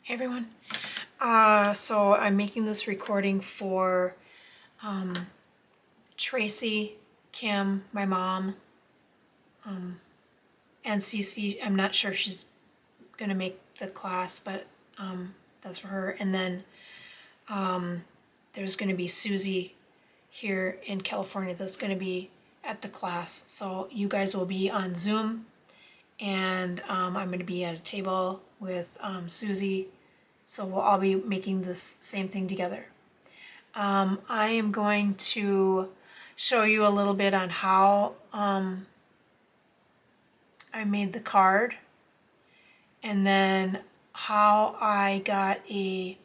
Hey everyone. So I'm making this recording for Tracy, Kim, my mom, and Cece. I'm not sure if she's gonna make the class, but that's for her. And then there's gonna be Susie here in California that's gonna be at the class. So you guys will be on Zoom, and I'm gonna be at a table with Susie. So we'll all be making this same thing together. I am going to show you a little bit on how I made the card, and then how I got a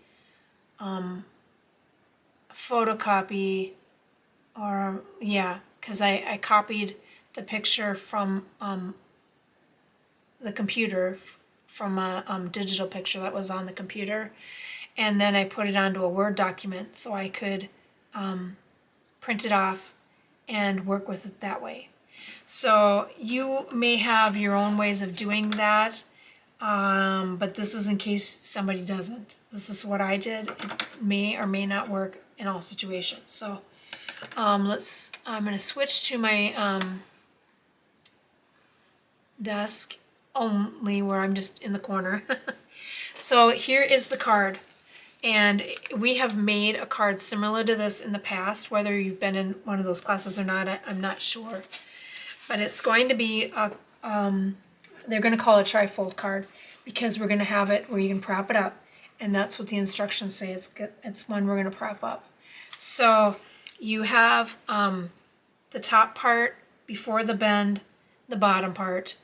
photocopy, or yeah, because I copied the picture from the computer, from a digital picture that was on the computer, and then I put it onto a Word document so I could print it off and work with it that way. So you may have your own ways of doing that, but this is in case somebody doesn't. This is what I did. It may or may not work in all situations. So I'm going to switch to my desk only, where I'm just in the corner. So here is the card. And we have made a card similar to this in the past. Whether you've been in one of those classes or not, I'm not sure. But it's going to be they're going to call it a trifold card, because we're going to have it where you can prop it up, and that's what the instructions say. It's one we're going to prop up. So you have the top part before the bend, the bottom part,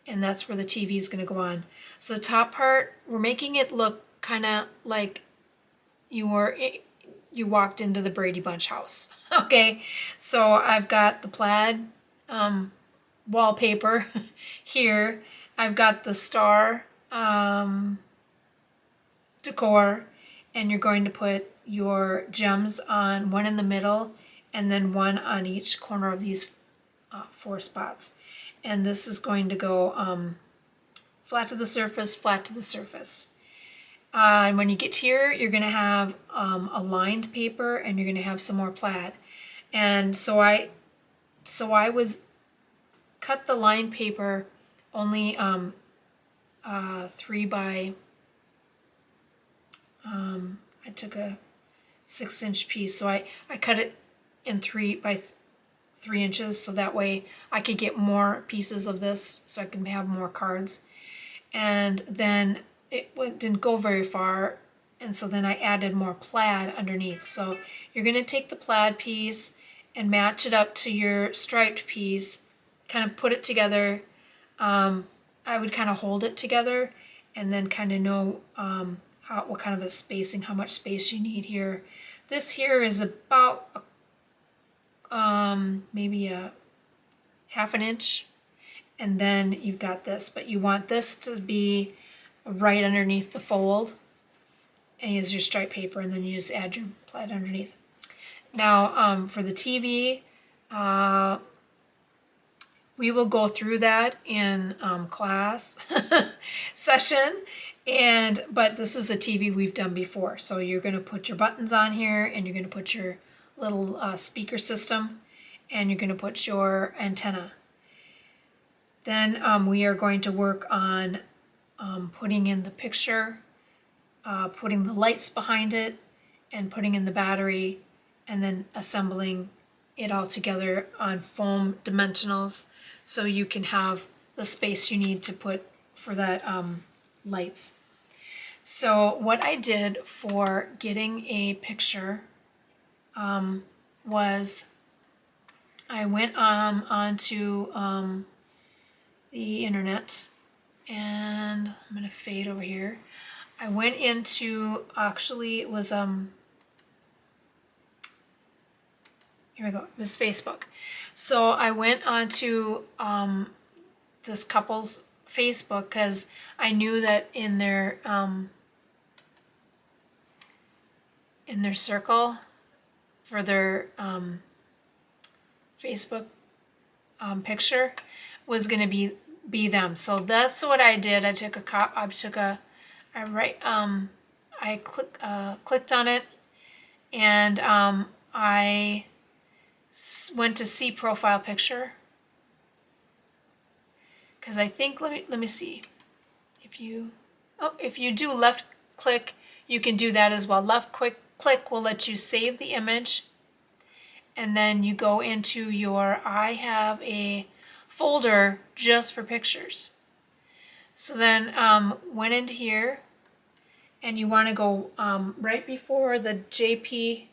and that's where the TV is going to go on. So the top part, we're making it look kind of like you walked into the Brady Bunch house. Okay, so I've got the plaid wallpaper here. I've got the star decor, and you're going to put your gems on, one in the middle and then one on each corner of these 4 spots. And this is going to go flat to the surface, flat to the surface. And when you get here, you're going to have a lined paper, and you're going to have some more plaid. And so I was cut the lined paper only 3 by I took a 6-inch piece, so I cut it in 3 by 3 inches, so that way I could get more pieces of this, so I can have more cards. And then didn't go very far, and so then I added more plaid underneath. So you're going to take the plaid piece and match it up to your striped piece, kind of put it together. I would kind of hold it together, and then kind of know what kind of a spacing, how much space you need here. This here is about maybe a 1/2 inch, and then you've got this, but you want this to be right underneath the fold, and use your striped paper, and then you just add your plaid underneath. Now for the TV, we will go through that in class session, but this is a TV we've done before. So you're going to put your buttons on here, and you're going to put your little speaker system, and you're going to put your antenna. Then we are going to work on putting in the picture, putting the lights behind it, and putting in the battery, and then assembling it all together on foam dimensionals, so you can have the space you need to put for that lights. So what I did for getting a picture was I went onto the internet, and I'm going to fade over here. I went into, actually it was here we go, it was Facebook. So I went onto this couple's Facebook, because I knew that in their circle for their Facebook picture was going to be them. So that's what I did. I took a I clicked on it, and I went to see profile picture, because I think, let me see, if you do left click, you can do that as well. Left click will let you save the image, and then you go into I have a folder just for pictures. So then went into here, and you want to go right before the JPG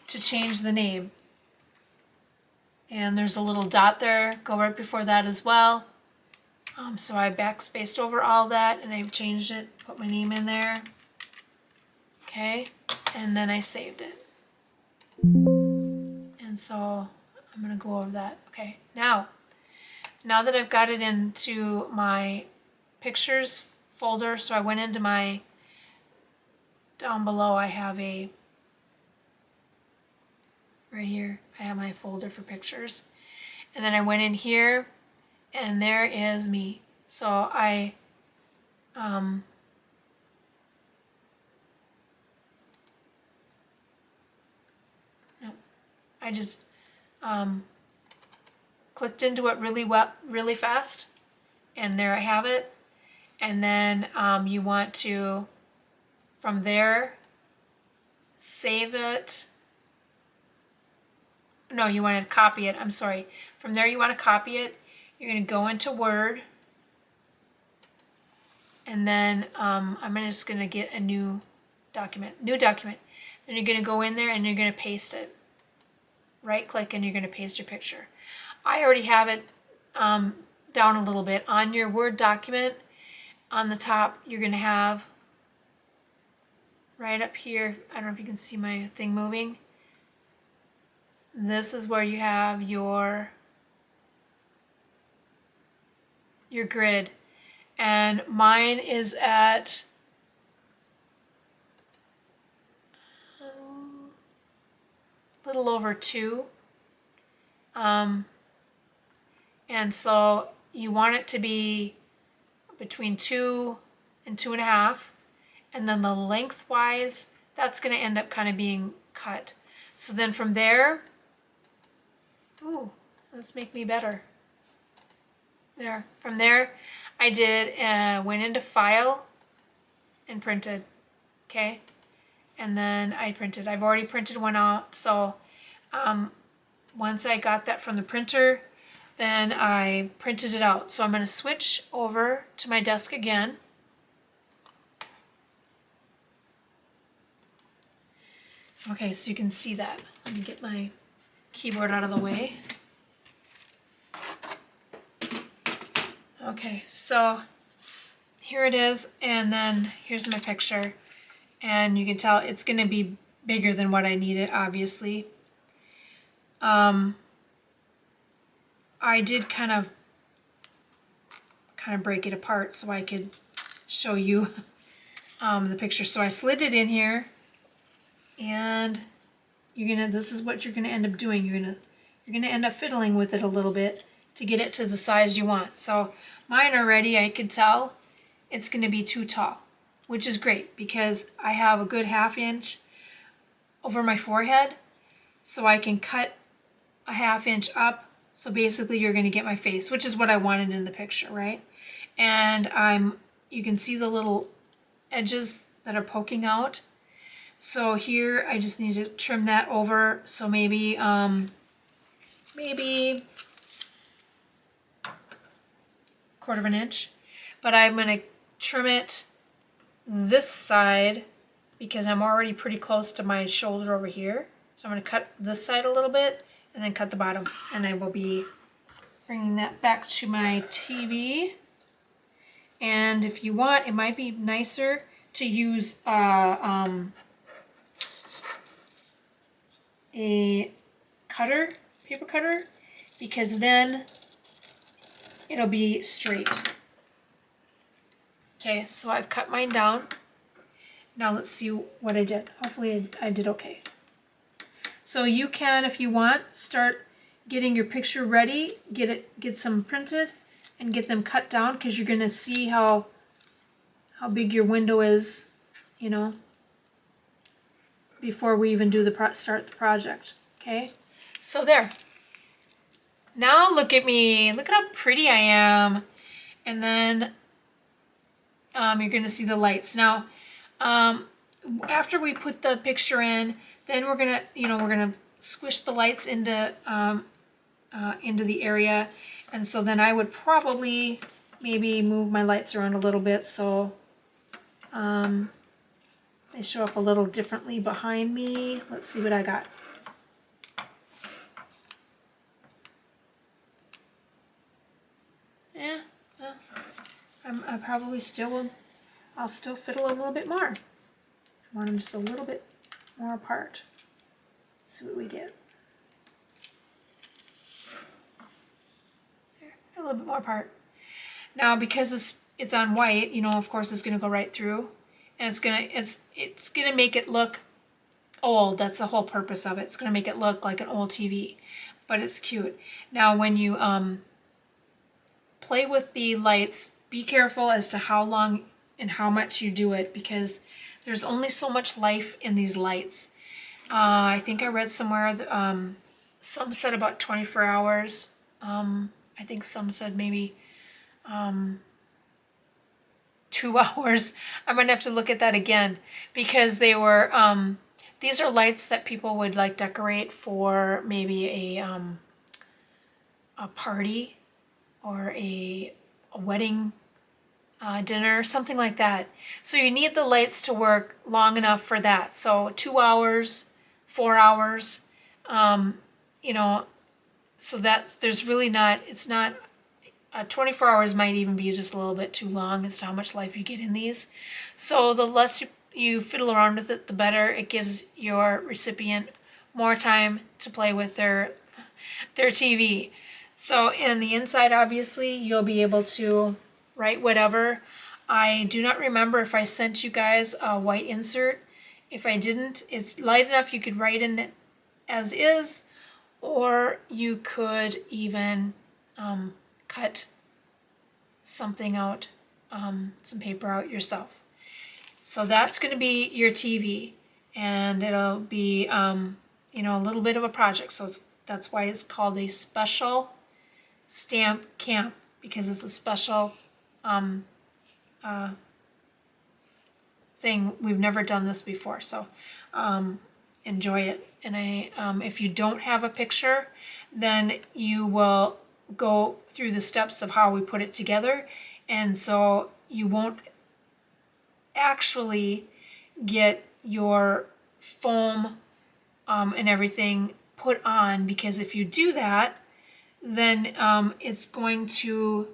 to change the name. And there's a little dot there, go right before that as well. So I backspaced over all that, and I've changed it, put my name in there. Okay, and then I saved it. And so I'm gonna go over that. Okay, now that I've got it into my pictures folder, so I went into my, down below I have right here, I have my folder for pictures. And then I went in here, and there is me. So I just clicked into it really fast, and there I have it. And then you want to, from there, save it. No, you want to copy it. I'm sorry. From there, you want to copy it. You're going to go into Word, and then I'm just going to get a new document. Then you're going to go in there, and you're going to paste it. Right click, and you're going to paste your picture. I already have it down a little bit. On your Word document, on the top, you're going to have, right up here, I don't know if you can see my thing moving. This is where you have your grid. And mine is at a little over 2. And so you want it to be between 2 and 2.5. And then the lengthwise, that's going to end up kind of being cut. So then from there, ooh, let's make me better. There. From there, I went into File and printed. Okay. And then I printed. I've already printed one out. So once I got that from the printer, then I printed it out. So I'm going to switch over to my desk again. Okay, so you can see that. Let me get my keyboard out of the way. Okay, so here it is, and then here's my picture. And you can tell it's going to be bigger than what I needed, obviously. I did kind of break it apart so I could show you the picture. So I slid it in here, and this is what you're gonna end up doing. You're gonna end up fiddling with it a little bit to get it to the size you want. So mine already, I could tell it's gonna be too tall, which is great because I have a good 1/2 inch over my forehead, so I can cut a 1/2 inch up. So basically you're gonna get my face, which is what I wanted in the picture, right? And you can see the little edges that are poking out. So here I just need to trim that over. So maybe 1/4 of an inch. But I'm gonna trim it this side because I'm already pretty close to my shoulder over here. So I'm gonna cut this side a little bit and then cut the bottom. And I will be bringing that back to my TV. And if you want, it might be nicer to use a paper cutter, because then it'll be straight. Okay, so I've cut mine down. Now let's see what I did. Hopefully I did okay. So you can, if you want, start getting your picture ready, get some printed, and get them cut down, because you're going to see how big your window is, you know, before we even do start the project. Okay, so there. Now look at me. Look at how pretty I am. And then you're going to see the lights. Now, after we put the picture in, then we're going to squish the lights into the area. And so then I would probably maybe move my lights around a little bit so they show up a little differently behind me. Let's see what I got. Yeah, I probably still will. I'll still fiddle a little bit more. I want them just a little bit more apart. Let's see what we get. There, a little bit more apart. Now, because it's on white, you know, of course, it's gonna go right through, and it's gonna make it look old. That's the whole purpose of it. It's gonna make it look like an old TV, but it's cute. Now, when you play with the lights, be careful as to how long and how much you do it, because there's only so much life in these lights. I think I read somewhere that some said about 24 hours. I think some said maybe 2 hours. I'm gonna have to look at that again, because they were these are lights that people would like decorate for maybe a party or a wedding dinner, something like that. So you need the lights to work long enough for that. So 2 hours, 4 hours, you know, so that there's really not, it's not, 24 hours might even be just a little bit too long as to how much life you get in these. So the less you fiddle around with it, the better. It gives your recipient more time to play with their TV. So in the inside, obviously, you'll be able to write whatever. I do not remember if I sent you guys a white insert. If I didn't, it's light enough you could write in it as is, or you could even cut something out, some paper out yourself. So that's going to be your TV, and it'll be, you know, a little bit of a project. So that's why it's called a special stamp camp, because it's a special thing. We've never done this before, so enjoy it. And if you don't have a picture, then you will go through the steps of how we put it together, and so you won't actually get your foam and everything put on, because if you do that, then it's going to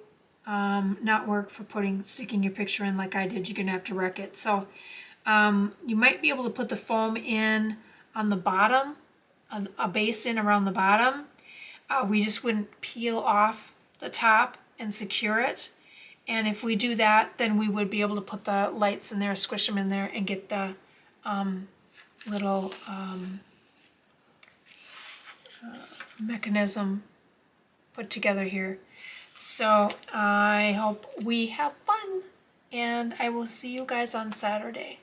not work for sticking your picture in like I did. You're gonna have to wreck it. So you might be able to put the foam in on the bottom, a base in around the bottom. We just wouldn't peel off the top and secure it. And if we do that, then we would be able to put the lights in there, squish them in there, and get the little mechanism put together here. So I hope we have fun, and I will see you guys on Saturday.